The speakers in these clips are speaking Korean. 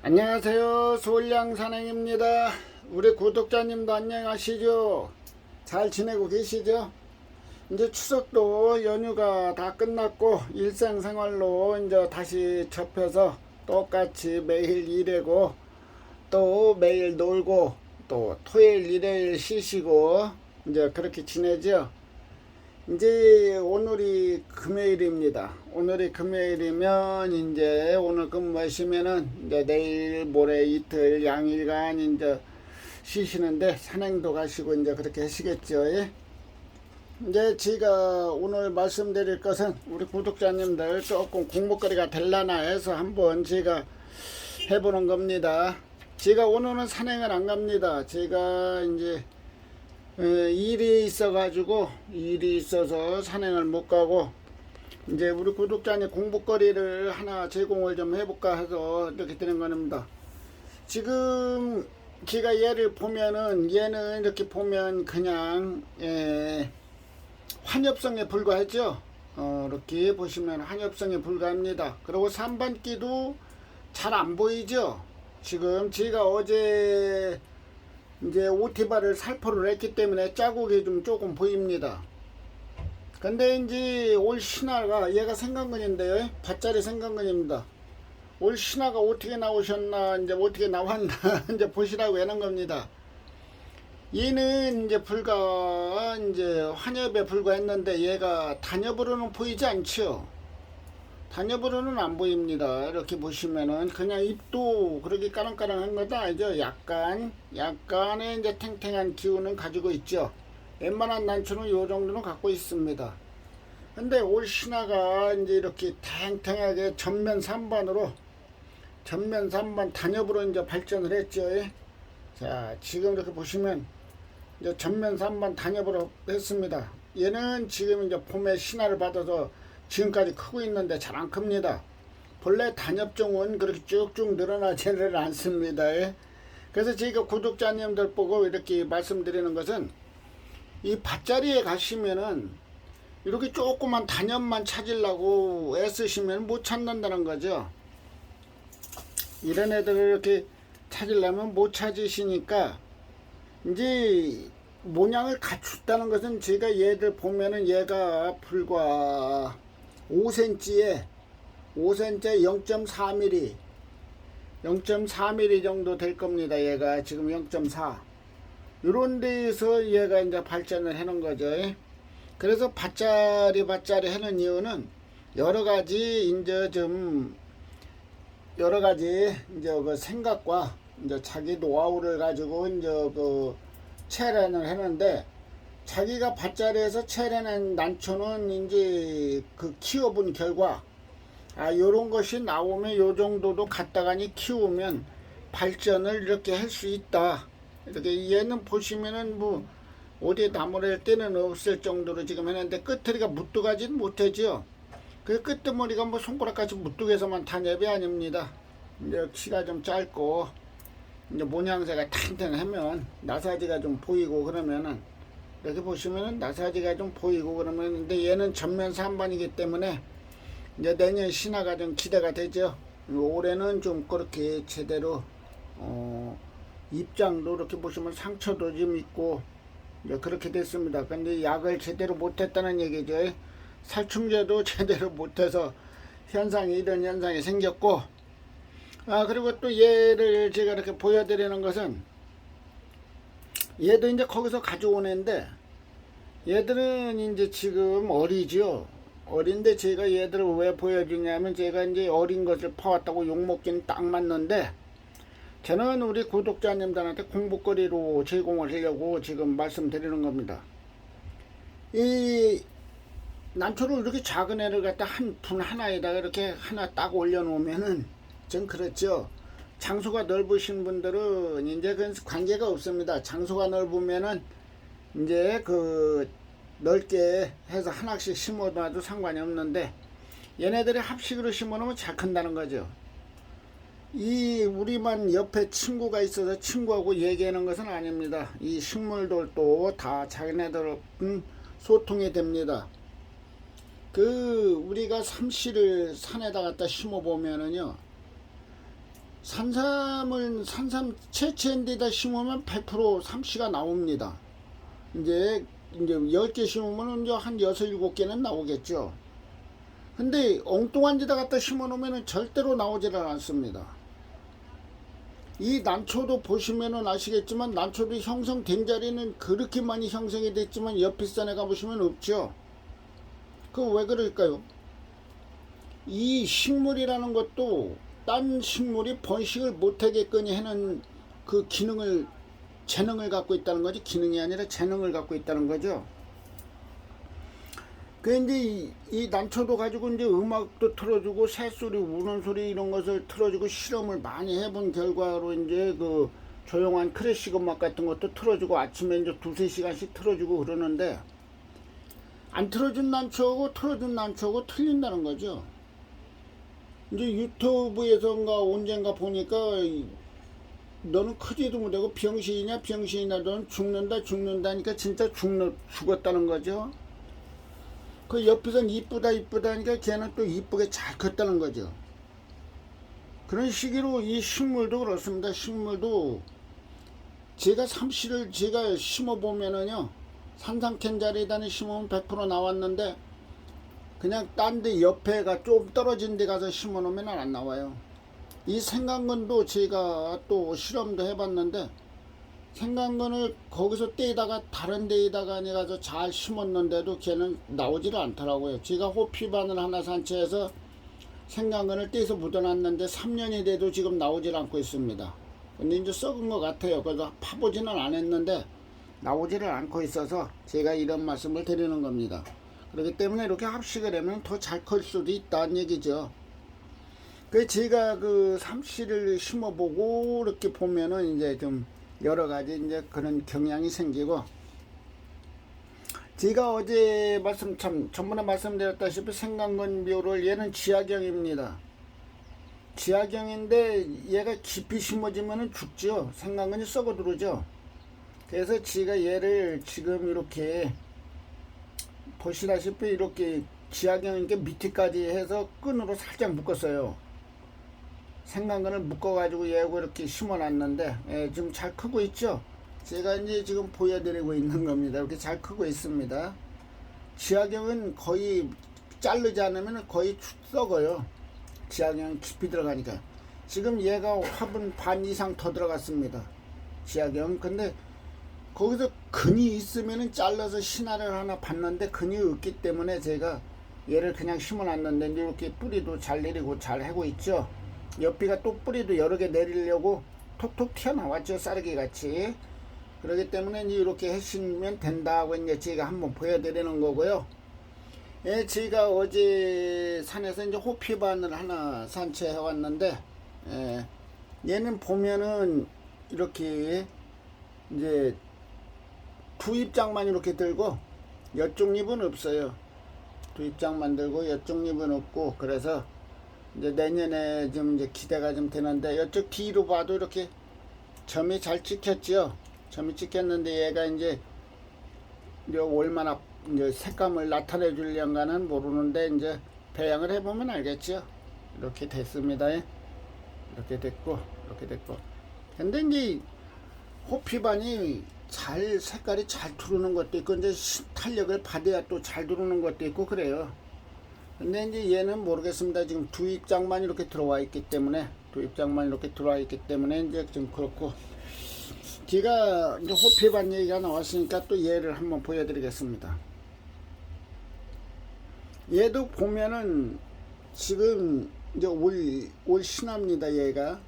안녕하세요. 서울양산행입니다. 우리 구독자님도 안녕하시죠? 잘 지내고 계시죠? 이제 추석도 연휴가 다 끝났고 일상생활로 이제 다시 접혀서 똑같이 매일 일하고 또 매일 놀고 또 토요일 일요일 쉬시고 이제 그렇게 지내죠. 이제 오늘이 금요일입니다. 오늘이 금요일이면 이제 오늘 근무하시면은 이제 내일 모레 이틀 양일간 이제 쉬시는데 산행도 가시고 이제 그렇게 하시겠죠. 예? 이제 제가 오늘 말씀드릴 것은 우리 구독자님들 조금 공부거리가 될라나 해서 한번 제가 해보는 겁니다. 제가 오늘은 산행을 안 갑니다. 제가 이제 일이 있어서 산행을 못 가고 이제 우리 구독자님 공부거리를 하나 제공을 좀 해볼까 해서 이렇게 되는 겁니다. 지금 제가 얘를 보면은 얘는 이렇게 보면 그냥 환엽성에 불과하죠. 이렇게 보시면 환엽성에 불과합니다. 그리고 3반기도 잘 안 보이죠. 지금 제가 어제 이제 오티바를 살포를 했기 때문에 자국이 좀 조금 보입니다. 근데 이제 올 신화가 얘가 생강근인데요. 밭자리 생강근입니다. 올 신화가 어떻게 나오셨나 이제 어떻게 나왔나 이제 보시라고 해놓은 겁니다. 얘는 이제 불과 이제 환엽에 불과했는데 얘가 단엽으로는 보이지 않죠. 단엽으로는 안 보입니다. 이렇게 보시면은 그냥 잎도 그렇게 까랑까랑한 것도 아니죠. 약간의 이제 탱탱한 기운은 가지고 있죠. 웬만한 난초는 요 정도는 갖고 있습니다. 근데 올 신화가 이제 이렇게 탱탱하게 전면 3번 단엽으로 이제 발전을 했죠. 자, 지금 이렇게 보시면 이제 전면 3번 단엽으로 했습니다. 얘는 지금 이제 봄에 신화를 받아서 지금까지 크고 있는데 잘 안 큽니다. 본래 단엽종은 그렇게 쭉쭉 늘어나지를 않습니다. 그래서 제가 구독자님들 보고 이렇게 말씀드리는 것은 이 밭자리에 가시면은 이렇게 조그만 단엽만 찾으려고 애쓰시면 못 찾는다는 거죠. 이런 애들을 이렇게 찾으려면 못 찾으시니까 이제 모양을 갖췄다는 것은 제가 얘들 보면은 얘가 불과 5cm에 0.4mm 0.4mm 정도 될 겁니다. 얘가 지금 0.4 이런 데에서 얘가 이제 발전을 해놓은 거죠. 그래서 밭자리 해놓은 이유는 여러가지 이제 그 생각과 이제 자기 노하우를 가지고 이제 그 체련을 했는데 자기가 밭자리에서 체련한 난초는 이제 그 키워본 결과 요런 것이 나오면 요 정도도 갖다가니 키우면 발전을 이렇게 할 수 있다. 이렇게 얘는 보시면은 뭐 어디에 나무랄 때는 없을 정도로 지금 했는데 끝머리가 무뚝하지는 못하죠. 그 끝머리가 뭐 손가락까지 무뚝해서만 단엽이 아닙니다. 이제 키가 좀 짧고 이제 모양새가 탱탱하면 나사지가 좀 보이고 그러면은 이렇게 보시면은 나사지가 좀 보이고 그러면 근데 얘는 전면 3반이기 때문에 이제 내년 신화가 좀 기대가 되죠. 올해는 좀 그렇게 제대로 입장도 이렇게 보시면 상처도 좀 있고 이제 그렇게 됐습니다. 근데 약을 제대로 못했다는 얘기죠. 살충제도 제대로 못해서 이런 현상이 생겼고 그리고 또 얘를 제가 이렇게 보여드리는 것은 얘도 이제 거기서 가져온 애인데 얘들은 이제 지금 어리죠. 어린데 제가 얘들을 왜 보여주냐면 제가 이제 어린 것을 파왔다고 욕먹기는 딱 맞는데 저는 우리 구독자님들한테 공부거리로 제공을 하려고 지금 말씀드리는 겁니다. 이 난초를 이렇게 작은 애를 갖다 한 분 하나에다가 이렇게 하나 딱 올려놓으면은 전 그렇죠. 장소가 넓으신 분들은 이제 그 관계가 없습니다. 장소가 넓으면은 이제 그 넓게 해서 하나씩 심어놔도 상관이 없는데 얘네들이 합식으로 심어놓으면 잘 큰다는 거죠. 이 우리만 옆에 친구가 있어서 친구하고 얘기하는 것은 아닙니다. 이 식물들도 다 자기네들은 소통이 됩니다. 그 우리가 삼씨를 산에다 갖다 심어 보면은요 산삼 채취한 데다 심으면 100% 삼씨가 나옵니다. 이제 10개 심으면 이제 한 6, 7개는 나오겠죠. 근데 엉뚱한 데다 갖다 심어 놓으면 절대로 나오지를 않습니다. 이 난초도 보시면은 아시겠지만, 난초도 형성된 자리는 그렇게 많이 형성이 됐지만 옆뒷산에 가보시면 없죠. 그 왜 그럴까요? 이 식물이라는 것도 딴 식물이 번식을 못하게끔 하는 그 재능을 갖고 있다는 거죠. 기능이 아니라 재능을 갖고 있다는 거죠. 그 이제 이 난초도 가지고 이제 음악도 틀어주고 새소리, 우는 소리 이런 것을 틀어주고 실험을 많이 해본 결과로 이제 그 조용한 클래식 음악 같은 것도 틀어주고 아침에 이제 2-3시간씩 틀어주고 그러는데, 안 틀어준 난초하고 틀어준 난초하고 틀린다는 거죠. 이제 유튜브에서인가 언젠가 보니까 너는 크지도 못하고 병신이냐 너는 죽는다니까 진짜 죽었다는 거죠. 그 옆에선 이쁘다 하니까 걔는 또 이쁘게 잘 컸다는 거죠. 그런 시기로 이 식물도 그렇습니다. 식물도 제가 삼씨를 제가 심어보면은요, 산삼캔 자리에다 심으면 100% 나왔는데, 그냥 딴 데 옆에가 좀 떨어진 데 가서 심어 놓으면 안 나와요. 이 생강근도 제가 또 실험도 해봤는데, 생강근을 거기서 떼다가 다른 데에다가 가서 잘 심었는데도 걔는 나오지를 않더라고요. 제가 호피반을 하나 산채해서 생강근을 떼서 묻어놨는데 3년이 돼도 지금 나오질 않고 있습니다. 근데 이제 썩은 것 같아요. 그래서 파보지는 않았는데 나오지를 않고 있어서 제가 이런 말씀을 드리는 겁니다. 그렇기 때문에 이렇게 합식을 하면 더 잘 클 수도 있다는 얘기죠. 그 제가 그 삼씨를 심어보고 이렇게 보면은 이제 좀 여러 가지 이제 그런 경향이 생기고, 제가 어제 전번에 말씀드렸다시피 생강근 묘를, 얘는 지하경입니다. 지하경인데 얘가 깊이 심어지면은 죽죠. 생강근이 썩어 들어오죠. 그래서 제가 얘를 지금 이렇게 보시다시피 이렇게 지하경이니까 밑에까지 해서 끈으로 살짝 묶었어요. 생강근을 묶어가지고 얘하고 이렇게 심어놨는데, 지금 잘 크고 있죠. 제가 이제 지금 보여드리고 있는 겁니다. 이렇게 잘 크고 있습니다. 지하경은 거의 자르지 않으면 거의 썩어요. 지하경 깊이 들어가니까. 지금 얘가 화분 반 이상 더 들어갔습니다. 지하경. 근데 거기서 근이 있으면은 잘라서 신화를 하나 봤는데 근이 없기 때문에 제가 얘를 그냥 심어놨는데, 이렇게 뿌리도 잘 내리고 잘 하고 있죠. 옆비가 또 뿌리도 여러 개 내리려고 톡톡 튀어나왔죠. 쌀기 같이. 그렇기 때문에 이렇게 해시면 된다고 이제 제가 한번 보여드리는 거고요. 예, 제가 어제 산에서 이제 호피반을 하나 산채해 왔는데, 얘는 보면은 이렇게 이제 두 입장만 이렇게 들고 옆쪽 잎은 없어요. 두 입장만 들고 옆쪽 잎은 없고, 그래서 이제 내년에 좀 이제 기대가 좀 되는데, 이쪽 뒤로 봐도 이렇게 점이 잘 찍혔죠. 점이 찍혔는데 얘가 이제 얼마나 이제 색감을 나타내 주려는가는 모르는데, 이제 배양을 해보면 알겠죠. 이렇게 됐습니다. 이렇게 됐고. 근데 이제 호피반이 색깔이 잘 들어오는 것도 있고, 이제 탄력을 받아야 또 잘 들어오는 것도 있고 그래요. 근데 이제 얘는 모르겠습니다. 지금 두 입장만 이렇게 들어와 있기 때문에, 이제 좀 그렇고, 제가 이제 호피반 얘기가 나왔으니까 또 얘를 한번 보여드리겠습니다. 얘도 보면은 지금 이제 올 신화입니다. 얘가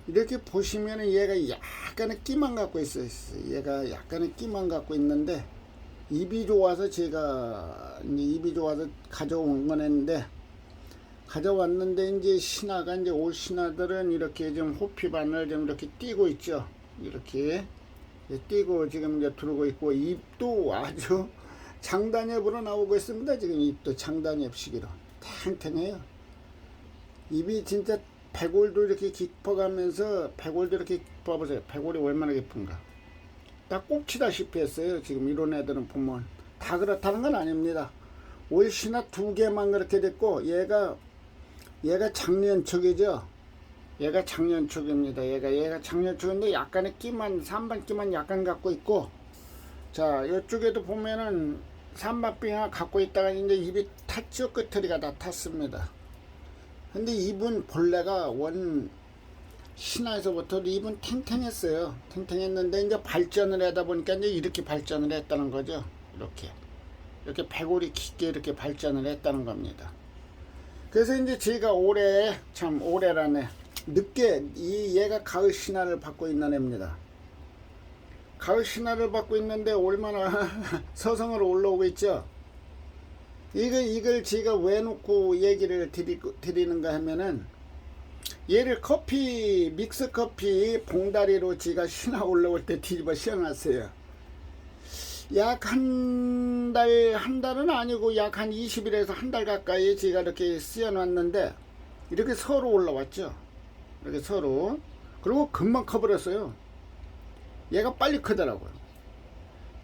이렇게 보시면은 얘가 약간의 끼만 갖고 있어요. 얘가 약간의 끼만 갖고 있는데, 입이 좋아서 제가 가져왔는데 이제 신화가 이제 올 신화들은 이렇게 좀 호피반을 좀 이렇게 띄고 있죠. 이렇게 띄고 지금 이제 들어오고 있고, 입도 아주 장단엽으로 나오고 있습니다. 지금 입도 장단엽 시기로 탱탱해요. 입이 진짜 백골도 이렇게 깊어가면서, 백골도 이렇게 봐보세요. 백골이 얼마나 깊은가. 딱 꽂히다시피 했어요. 지금 이런 애들은 보면 다 그렇다는 건 아닙니다. 올 신화 2개만 그렇게 됐고, 얘가 작년 저기죠. 얘가 장년축입니다. 얘가 장년축인데 약간의 끼만, 산반끼만 약간 갖고 있고, 자, 이쪽에도 보면은 산반끼가 갖고 있다가 이제 입이 탔죠. 끄트리가 다 탔습니다. 근데 입은 본래가 신화에서부터 입은 탱탱했어요. 탱탱했는데 이제 발전을 하다 보니까 이제 이렇게 발전을 했다는 거죠. 이렇게 배골이 깊게 이렇게 발전을 했다는 겁니다. 그래서 이제 제가 올해라네. 늦게 얘가 가을 신화를 받고 있는 애입니다. 가을 신화를 받고 있는데 얼마나 서성으로 올라오고 있죠. 이걸 제가 왜 놓고 얘기를 드리는가 하면은, 얘를 믹스 커피 봉다리로 제가 신화 올라올 때 뒤집어 씌워놨어요. 약 한 달은 아니고 약 한 20일에서 한 달 가까이 제가 이렇게 씌워놨는데, 이렇게 서로 올라왔죠. 이렇게 서로. 그리고 금방 커버렸어요. 얘가 빨리 크더라고요.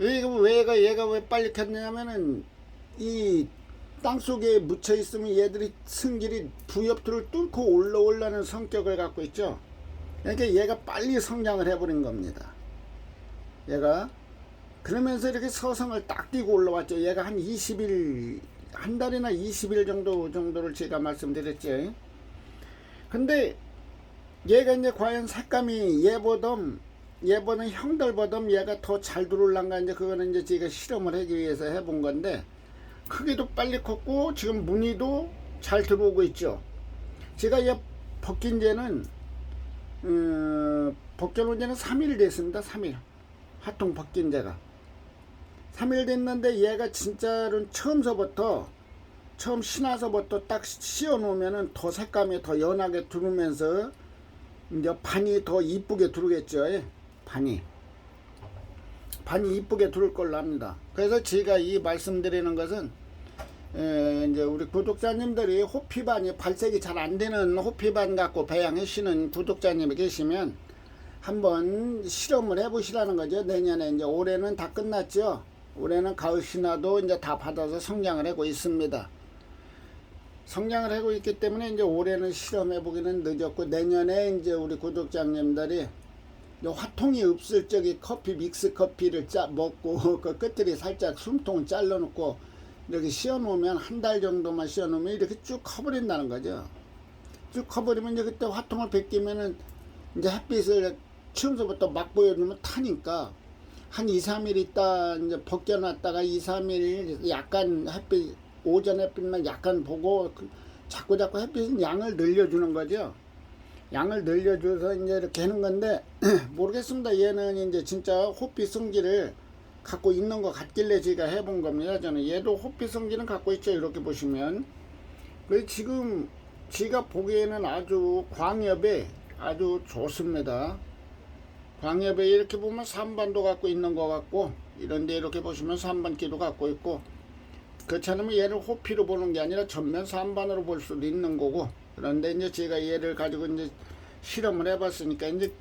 얘가 왜 빨리 컸냐면은, 이 땅속에 묻혀 있으면 얘들이 승질이 부엽들을 뚫고 올라오려는 성격을 갖고 있죠. 그러니까 얘가 빨리 성장을 해버린 겁니다. 얘가 그러면서 이렇게 서성을 딱 띄고 올라왔죠. 얘가 한 20일, 한 달이나 20일 정도를 제가 말씀드렸죠. 근데 얘가 이제 과연 색감이 얘보다 형들보다 얘가 더 잘 들어올란가, 이제 그거는 이제 제가 실험을 하기 위해서 해본 건데, 크기도 빨리 컸고 지금 무늬도 잘 들어오고 있죠. 제가 얘 벗긴 지는 벗겨놓은 지는 3일 됐습니다. 3일 화통 벗긴 지가 3일 됐는데, 얘가 진짜로 처음 신화서부터 딱 씌워 놓으면은 더 색감이 더 연하게 들으면서 이제 반이 더 이쁘게 들어오겠죠. 반이 이쁘게 들어올 걸로 합니다. 그래서 제가 이 말씀드리는 것은, 이제 우리 구독자님들이 호피반이 발색이 잘 안 되는 호피반 갖고 배양하시는 구독자님이 계시면 한번 실험을 해보시라는 거죠. 내년에 이제 올해는 다 끝났죠. 올해는 가을 신화도 이제 다 받아서 성장을 하고 있습니다. 성장을 하고 있기 때문에 이제 올해는 실험해 보기는 늦었고, 내년에 이제 우리 구독자님들이 화통이 없을 적에 믹스 커피를 먹고 그 끝들이 살짝 숨통을 잘라 놓고 이렇게 씌워 놓으면, 한 달 정도만 씌워 놓으면 이렇게 쭉 커버린다는 거죠. 쭉 커버리면 이제 그때 화통을 벗기면은 이제 햇빛을 처음서부터 막 보여주면 타니까, 한 2, 3일 있다 이제 벗겨놨다가 2, 3일 약간 햇빛, 오전 햇빛만 약간 보고 자꾸 햇빛은 양을 늘려주는 거죠. 양을 늘려줘서 이제 이렇게 하는 건데, 모르겠습니다. 얘는 이제 진짜 호피 성질을 갖고 있는 것 같길래 제가 해본 겁니다. 저는 얘도 호피 성질은 갖고 있죠. 이렇게 보시면. 그래서 지금 제가 보기에는 아주 광엽에 아주 좋습니다. 광엽에 이렇게 보면 3반도 갖고 있는 것 같고, 이런데 이렇게 보시면 3반기도 갖고 있고, 그렇지 않으면 얘를 호피로 보는 게 아니라 전면 3반으로 볼 수도 있는 거고. 그런데 이제 제가 얘를 가지고 이제 실험을 해봤으니까 이제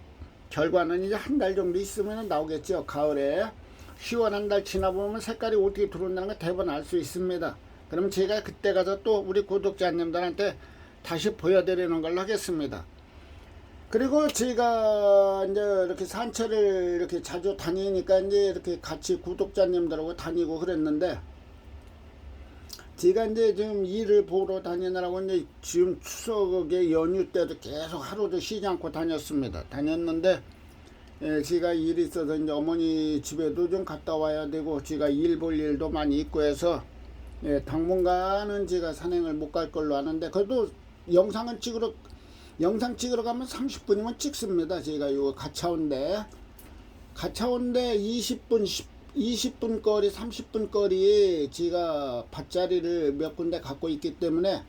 결과는 이제 한 달 정도 있으면 나오겠죠. 가을에 10월 한 달 지나보면 색깔이 어떻게 들어온다는 걸 대부분 알 수 있습니다. 그럼 제가 그때 가서 또 우리 구독자님들한테 다시 보여드리는 걸로 하겠습니다. 그리고 제가 이제 이렇게 산책을 이렇게 자주 다니니까 이제 이렇게 같이 구독자님들하고 다니고 그랬는데, 제가 이제 지금 일을 보러 다니느라고 이제 지금 추석의 연휴 때도 계속 하루도 쉬지 않고 다녔는데, 제가 일이 있어서 이제 어머니 집에도 좀 갔다 와야 되고, 제가 일 볼 일도 많이 있고 해서, 당분간은 제가 산행을 못 갈 걸로 아는데, 그래도 영상 찍으러 가면 30분이면 찍습니다. 제가 요 가차운데 20분 거리, 30분 거리에 제가 밭자리를 몇 군데 갖고 있기 때문에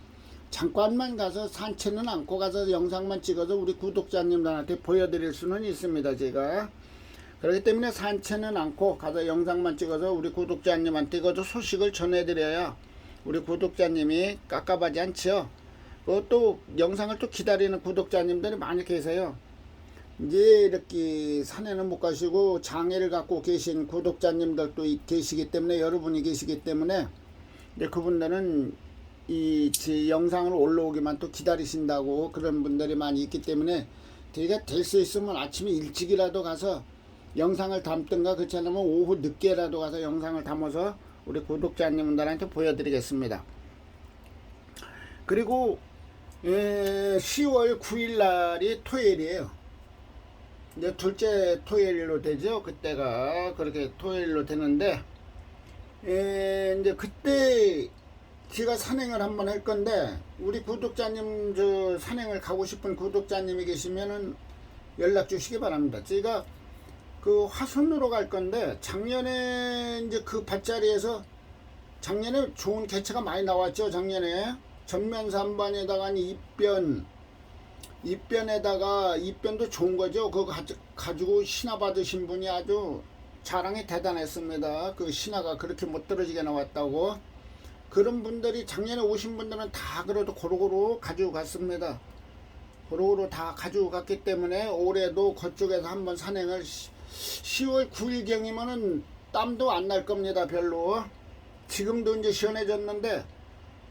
잠깐만 가서 산책은 않고 가서 영상만 찍어서 우리 구독자님들한테 보여드릴 수는 있습니다. 제가 그렇기 때문에 산책은 않고 가서 영상만 찍어서 우리 구독자님한테 이것도 소식을 전해드려야 우리 구독자님이 깝깝하지 않죠. 또 영상을 또 기다리는 구독자님들이 많이 계세요. 이제 이렇게 산에는 못 가시고 장애를 갖고 계신 구독자님들도 계시기 때문에, 여러분이 계시기 때문에 이제 그분들은 제 영상을 올라오기만 또 기다리신다고 그런 분들이 많이 있기 때문에 저희가 될 수 있으면 아침에 일찍이라도 가서 영상을 담든가 그렇지 않으면 오후 늦게라도 가서 영상을 담아서 우리 구독자님들한테 보여드리겠습니다. 그리고 10월 9일 날이 토요일이에요. 이제 둘째 토요일로 되죠. 그때가 그렇게 토요일로 되는데 이제 그때 제가 산행을 한번 할 건데 우리 구독자님 저 산행을 가고 싶은 구독자님이 계시면은 연락 주시기 바랍니다. 제가 그 화순으로 갈 건데 작년에 이제 그 밭자리에서 작년에 좋은 개체가 많이 나왔죠. 작년에 전면 3반에다가 입변에다가 입변도 좋은 거죠. 그거 가지고 신화 받으신 분이 아주 자랑이 대단했습니다. 그 신화가 그렇게 못 떨어지게 나왔다고. 그런 분들이 작년에 오신 분들은 다 그래도 고루고루 가지고 갔습니다. 고루고루 다 가지고 갔기 때문에 올해도 그쪽에서 한번 산행을 10월 9일경이면은 땀도 안 날 겁니다. 별로. 지금도 이제 시원해졌는데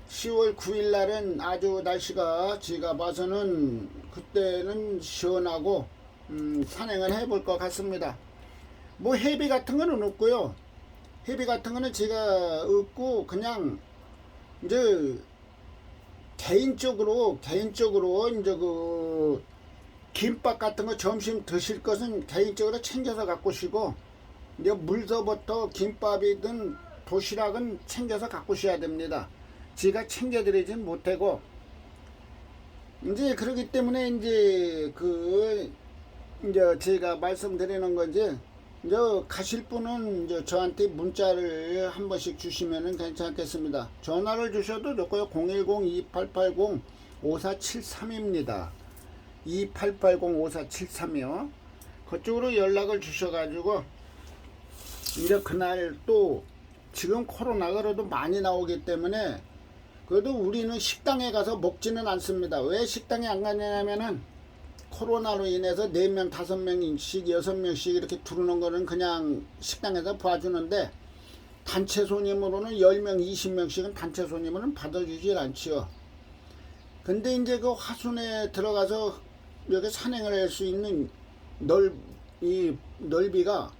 10월 9일 날은 아주 날씨가 제가 봐서는 그때는 시원하고 산행을 해볼 것 같습니다. 뭐 해비 같은 거는 없고요. 해비 같은 거는 제가 없고 그냥 이제 개인적으로 이제 그 김밥 같은 거 점심 드실 것은 개인적으로 챙겨서 갖고 오시고 이제 물서부터 김밥이든 도시락은 챙겨서 갖고 오셔야 됩니다. 제가 챙겨드리진 못하고 이제 그렇기 때문에 이제 이제 제가 말씀드리는 건지 이제 가실 분은 이제 저한테 문자를 한 번씩 주시면은 괜찮겠습니다. 전화를 주셔도 좋고요. 010-2880-5473입니다. 2880-5473이요. 그쪽으로 연락을 주셔가지고 이제 그날 또 지금 코로나가 그래도 많이 나오기 때문에 그래도 우리는 식당에 가서 먹지는 않습니다. 왜 식당에 안 가냐면은 코로나로 인해서 4명, 5명씩, 6명씩 이렇게 두르는 거는 그냥 식당에서 봐주는데 단체 손님으로는 10명, 20명씩은 단체 손님으로는 받아주질 않지요. 근데 이제 그 화순에 들어가서 여기 산행을 할 수 있는 넓이가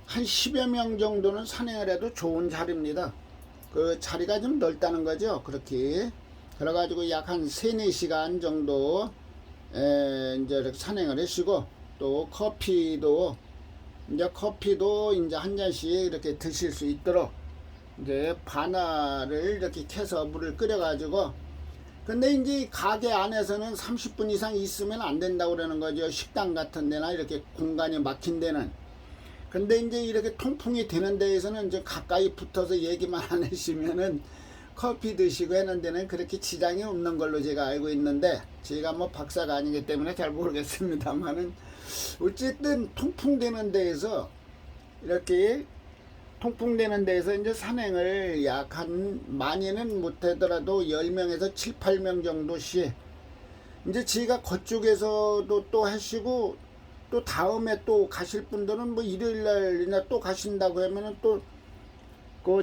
한 10여 명 정도는 산행을 해도 좋은 자리입니다. 그 자리가 좀 넓다는 거죠. 그렇게. 그래가지고 약 한 3, 4시간 정도 이제 이렇게 산행을 하시고 또 커피도 이제 한 잔씩 이렇게 드실 수 있도록 이제 바나를 이렇게 캐서 물을 끓여가지고 근데 이제 가게 안에서는 30분 이상 있으면 안 된다고 그러는 거죠. 식당 같은 데나 이렇게 공간이 막힌 데는. 근데 이제 이렇게 통풍이 되는 데에서는 이제 가까이 붙어서 얘기만 안 하시면은 커피 드시고 하는 데는 그렇게 지장이 없는 걸로 제가 알고 있는데 제가 뭐 박사가 아니기 때문에 잘 모르겠습니다만은 어쨌든 통풍되는 데에서 이렇게 통풍되는 데에서 이제 산행을 약 한 많이는 못하더라도 10명에서 7, 8명 정도씩 이제 제가 그쪽에서도 또 하시고 또 다음에 또 가실 분들은 뭐 일요일날이나 또 가신다고 하면은 또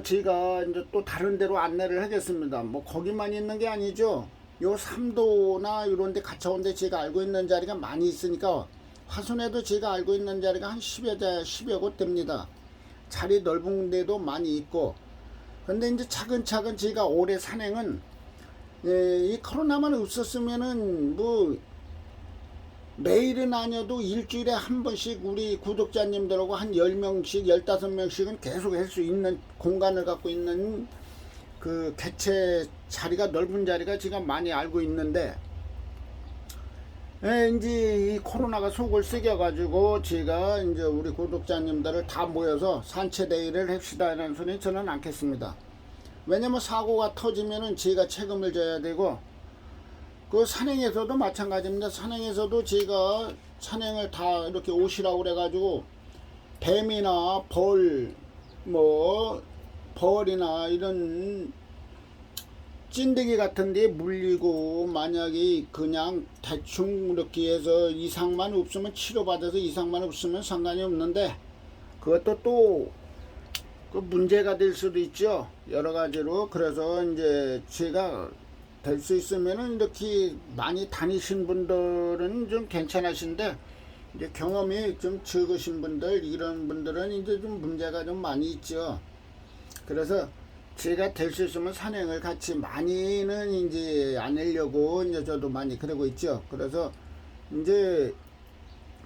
제가 이제 또 다른 데로 안내를 하겠습니다. 뭐 거기만 있는 게 아니죠. 요 삼도나 이런 데 가까운 데 제가 알고 있는 자리가 많이 있으니까 화순에도 제가 알고 있는 자리가 한 10여 곳 됩니다. 자리 넓은 데도 많이 있고. 근데 이제 차근차근 제가 올해 산행은 이 코로나만 없었으면은 뭐 매일은 아니어도 일주일에 한 번씩 우리 구독자님들하고 한 10명씩 15명씩은 계속 할 수 있는 공간을 갖고 있는 그 개체 자리가 넓은 자리가 제가 많이 알고 있는데 이제 이 코로나가 속을 새겨가지고 제가 이제 우리 구독자님들을 다 모여서 산채 대회를 합시다 이런 소리 저는 않겠습니다. 왜냐면 사고가 터지면은 제가 책임을 져야 되고 그 산행에서도 마찬가지입니다. 산행에서도 제가 산행을 다 이렇게 오시라고 그래가지고 뱀이나 벌이나 이런 찐득이 같은 데 물리고 만약에 그냥 대충 이렇게 해서 이상만 없으면 치료받아서 이상만 없으면 상관이 없는데 그것도 또 그 문제가 될 수도 있죠. 여러 가지로. 그래서 이제 제가 될 수 있으면은 이렇게 많이 다니신 분들은 좀 괜찮으신데, 이제 경험이 좀 적으신 분들, 이런 분들은 이제 좀 문제가 좀 많이 있죠. 그래서 제가 될 수 있으면 산행을 같이 많이는 이제 안 하려고 이제 저도 많이 그러고 있죠. 그래서 이제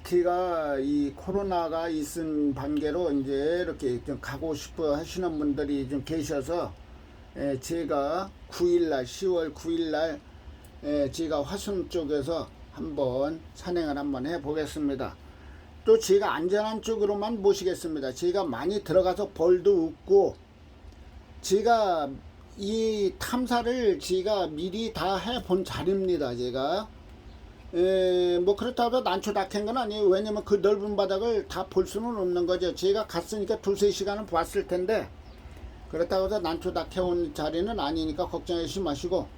제가 이 코로나가 있은 관계로 이제 이렇게 좀 가고 싶어 하시는 분들이 좀 계셔서 제가 9일날 10월 9일날 제가 화순 쪽에서 한번 산행을 한번 해 보겠습니다. 또 제가 안전한 쪽으로만 모시겠습니다. 제가 많이 들어가서 벌도 얻고, 제가 이 탐사를 제가 미리 다 해 본 자리입니다. 제가 뭐 그렇다고 난초 다 캔 건 아니에요. 왜냐면 그 넓은 바닥을 다 볼 수는 없는 거죠. 제가 갔으니까 2~3시간은 봤을 텐데, 그렇다고 해서 난초 다 캐온 자리는 아니니까 걱정하지 마시고,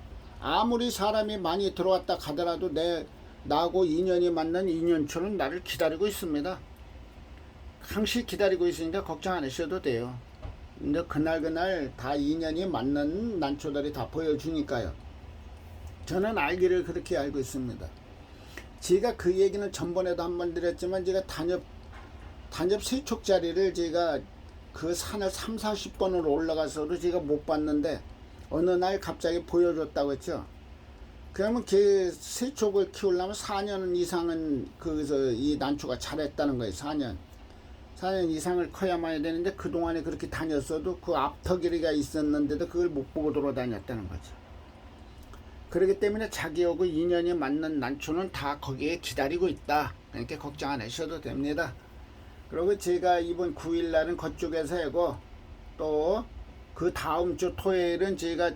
아무리 사람이 많이 들어왔다 가더라도 나하고 인연이 맞는 인연초는 나를 기다리고 있습니다. 항시 기다리고 있으니까 걱정 안 하셔도 돼요. 근데 그날 다 인연이 맞는 난초들이 다 보여주니까요. 저는 알기를 그렇게 알고 있습니다. 제가 그 얘기는 전번에도 한번 드렸지만, 제가 단엽 세촉자리를 제가 그 산을 30~40번으로 올라가서도 제가 못 봤는데, 어느 날 갑자기 보여줬다고 했죠. 그러면 그 세촉을 키우려면 4년 이상은 거기서 이 난초가 자랐다는 거예요. 4년 이상을 커야만 해야 되는데, 그동안에 그렇게 다녔어도 그 앞터기가 있었는데도 그걸 못 보고 돌아다녔다는 거죠. 그렇기 때문에 자기하고 인연이 맞는 난초는 다 거기에 기다리고 있다. 그러니까 걱정 안 하셔도 됩니다. 그리고 제가 이번 9일날은 그쪽에서 하고, 또 그 다음 주 토요일은 제가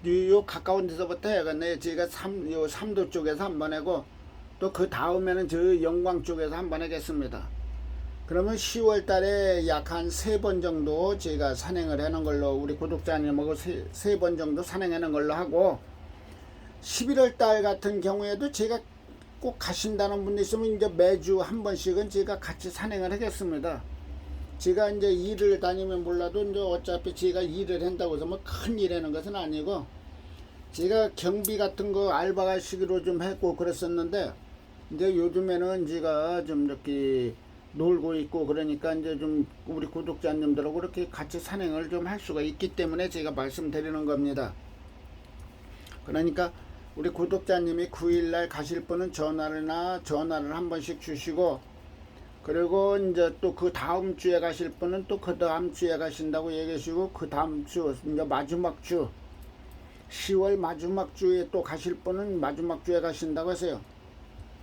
요 가까운 데서부터 해야겠네요. 제가 요 삼도 쪽에서 한번 하고, 또 그 다음에는 저 영광 쪽에서 한번 하겠습니다. 그러면 10월 달에 약 한 3번 정도 제가 산행을 하는 걸로, 우리 구독자님하고 3번 정도 산행하는 걸로 하고, 11월 달 같은 경우에도 제가 꼭 가신다는 분이 있으면 이제 매주 한 번씩은 제가 같이 산행을 하겠습니다. 제가 이제 일을 다니면 몰라도 이제 어차피 제가 일을 한다고 해서 뭐 큰 일 하는 것은 아니고, 제가 경비 같은 거 알바가 시기로 좀 했고 그랬었는데, 이제 요즘에는 제가 좀 이렇게 놀고 있고 그러니까 이제 좀 우리 구독자님들하고 이렇게 같이 산행을 좀 할 수가 있기 때문에 제가 말씀드리는 겁니다. 그러니까 우리 구독자님이 9일날 가실 분은 전화를 한 번씩 주시고, 그리고 이제 또 그 다음 주에 가실 분은 또 그 다음 주에 가신다고 얘기하시고, 그 다음 주 이제 마지막 주 10월 마지막 주에 또 가실 분은 마지막 주에 가신다고 하세요.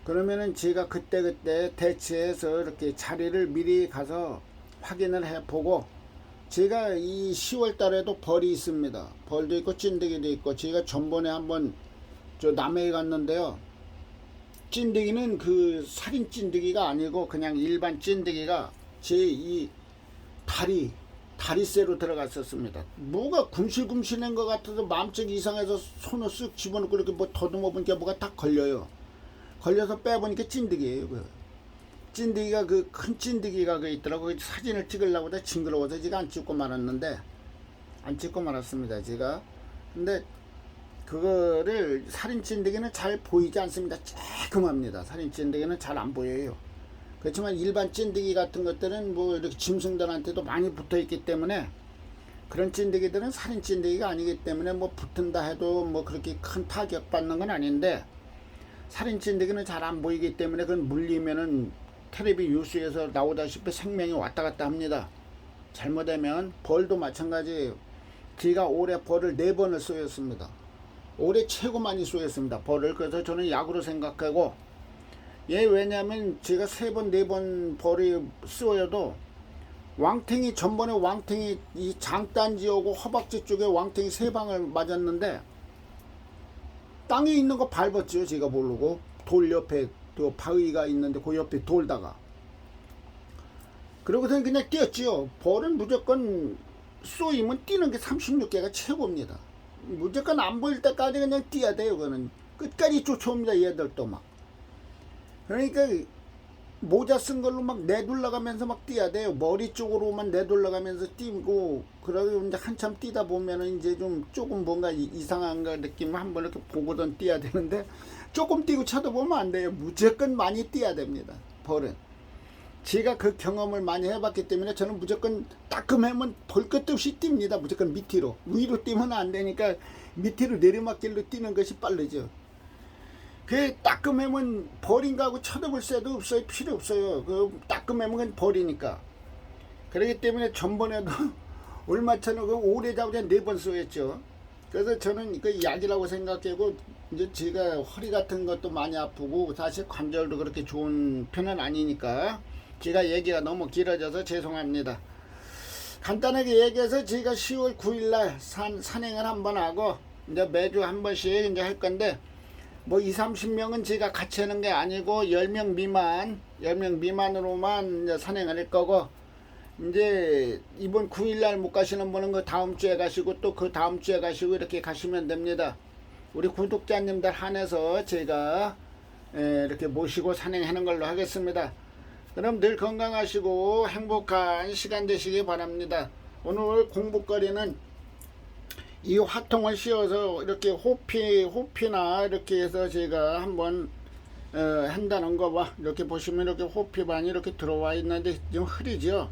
그러면은 제가 그때 대체해서 이렇게 자리를 미리 가서 확인을 해보고, 제가 이 10월 달에도 벌이 있습니다. 벌도 있고 찐득이도 있고, 제가 전번에 한번 저 남해에 갔는데요. 찐득이는 그 살인 찐득이가 아니고 그냥 일반 찐득이가 제 이 다리새로 들어갔었습니다. 뭐가 궁실궁실한 것 같아서 마음쩍 이상해서 손을 쓱 집어넣고 이렇게 뭐 더듬어 보니까 뭐가 딱 걸려요. 걸려서 빼보니까 찐득이에요. 찐득이가 그 큰 찐득이가 그 있더라고. 사진을 찍으려고 하다 징그러워서 제가 안 찍고 말았습니다. 제가. 근데 그거를 살인 찐득이는 잘 보이지 않습니다. 쬐끔합니다. 살인 찐득이는 잘 안 보여요. 그렇지만 일반 찐득이 같은 것들은 뭐 이렇게 짐승들한테도 많이 붙어 있기 때문에, 그런 찐득이들은 살인 찐득이가 아니기 때문에 뭐 붙은다 해도 뭐 그렇게 큰 타격 받는 건 아닌데, 살인 찐득이는 잘 안 보이기 때문에 그건 물리면은 텔레비 뉴스에서 나오다시피 생명이 왔다 갔다 합니다. 잘못하면. 벌도 마찬가지예요. 제가 올해 벌을 4번을 쏘였습니다. 올해 최고 많이 쏘였습니다. 벌을. 그래서 저는 약으로 생각하고, 왜냐면 제가 3번 4번 벌이 쏘여도 왕탱이, 전번에 왕탱이 이 장단지하고 허벅지 쪽에 왕탱이 3방을 맞았는데, 땅에 있는 거 밟았죠. 제가 모르고. 돌 옆에 또 바위가 있는데 그 옆에 돌다가, 그러고서는 그냥 뛰었지요. 벌은 무조건 쏘이면 뛰는 게 36개가 최고입니다. 무조건 안 보일 때까지 그냥 뛰어야 돼요. 그거는 끝까지 쫓아옵니다. 얘들도 막. 그러니까 모자 쓴 걸로 막 내둘러가면서 막 뛰어야 돼요. 머리 쪽으로만 내둘러가면서 뛰고, 그러고 이제 한참 뛰다 보면은 이제 좀 조금 뭔가 이상한 거 느낌 한번 이렇게 보고던 뛰어야 되는데, 조금 뛰고 쳐다보면 안 돼요. 무조건 많이 뛰어야 됩니다. 벌은. 제가 그 경험을 많이 해봤기 때문에 저는 무조건 따끔하면 볼 것도 없이 뜁니다. 무조건 밑으로. 위로 뛰면 안 되니까 밑으로 내리막길로 뛰는 것이 빠르죠. 그 따끔하면 벌인가 하고 쳐다볼 새도 없어요. 필요 없어요. 그 따끔하면 그건 벌이니까. 그렇기 때문에 전번에도 얼마 전에 그 오래 잡으자 4번 쏘였죠. 그래서 저는 그 약이라고 생각하고, 이제 제가 허리 같은 것도 많이 아프고 사실 관절도 그렇게 좋은 편은 아니니까 제가 얘기가 너무 길어져서 죄송합니다. 간단하게 얘기해서 제가 10월 9일날 산행을 한번 하고, 이제 매주 한 번씩 이제 할 건데, 뭐 2, 30명은 제가 같이 하는 게 아니고 10명 미만으로만 이제 산행을 할 거고, 이제 이번 9일날 못 가시는 분은 그 다음 주에 가시고 또 그 다음 주에 가시고 이렇게 가시면 됩니다. 우리 구독자님들 한해서 제가 이렇게 모시고 산행하는 걸로 하겠습니다. 그럼 늘 건강하시고 행복한 시간 되시기 바랍니다. 오늘 공부거리는 이 화통을 씌워서 이렇게 호피나 이렇게 해서 제가 한번 한다는 거 봐. 이렇게 보시면 이렇게 호피반이 이렇게 들어와 있는데 좀 흐리죠.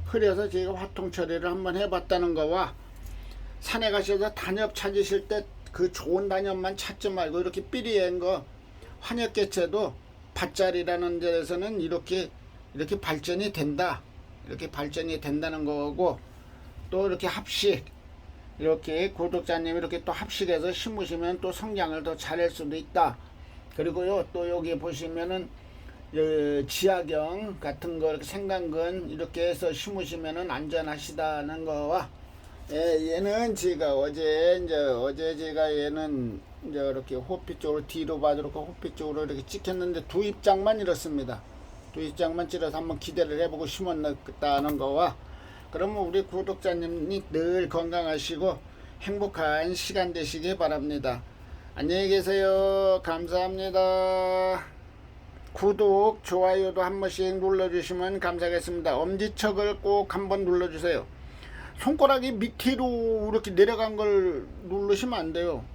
흐려서 제가 화통 처리를 한번 해봤다는 거와, 산에 가셔서 단엽 찾으실 때 그 좋은 단엽만 찾지 말고 이렇게 삐리한 거, 환엽개체도 밭자리라는 데에서는 이렇게 발전이 된다. 이렇게 발전이 된다는 거고, 또 이렇게 합식, 이렇게 구독자님이 이렇게 또 합식해서 심으시면 또 성장을 더 잘할 수도 있다. 그리고요, 또 여기 보시면은 지하경 같은 거 이렇게 생강근 이렇게 해서 심으시면은 안전하시다는 거와, 얘는 제가 어제 제가 얘는 이제 이렇게 호피 쪽으로 뒤로 봐도록 호피 쪽으로 이렇게 찍혔는데 두 입장만 이렇습니다. 두 입장만 찔러서 한번 기대를 해보고 심었다는 거와, 그러면 우리 구독자님이 늘 건강하시고 행복한 시간 되시기 바랍니다. 안녕히 계세요. 감사합니다. 구독, 좋아요도 한 번씩 눌러주시면 감사하겠습니다. 엄지척을 꼭 한번 눌러주세요. 손가락이 밑으로 이렇게 내려간 걸 누르시면 안 돼요.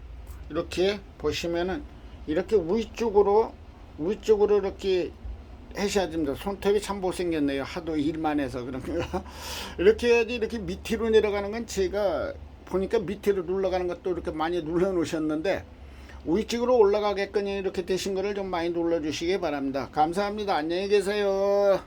이렇게 보시면은 이렇게 위쪽으로 이렇게 하셔야 됩니다. 손톱이 참 못생겼네요. 하도 일만 해서 그런가. 이렇게 해야지. 이렇게 밑으로 내려가는 건 제가 보니까 밑으로 눌러가는 것도 이렇게 많이 눌러 놓으셨는데, 위쪽으로 올라가게끔 이렇게 되신 거를 좀 많이 눌러 주시기 바랍니다. 감사합니다. 안녕히 계세요.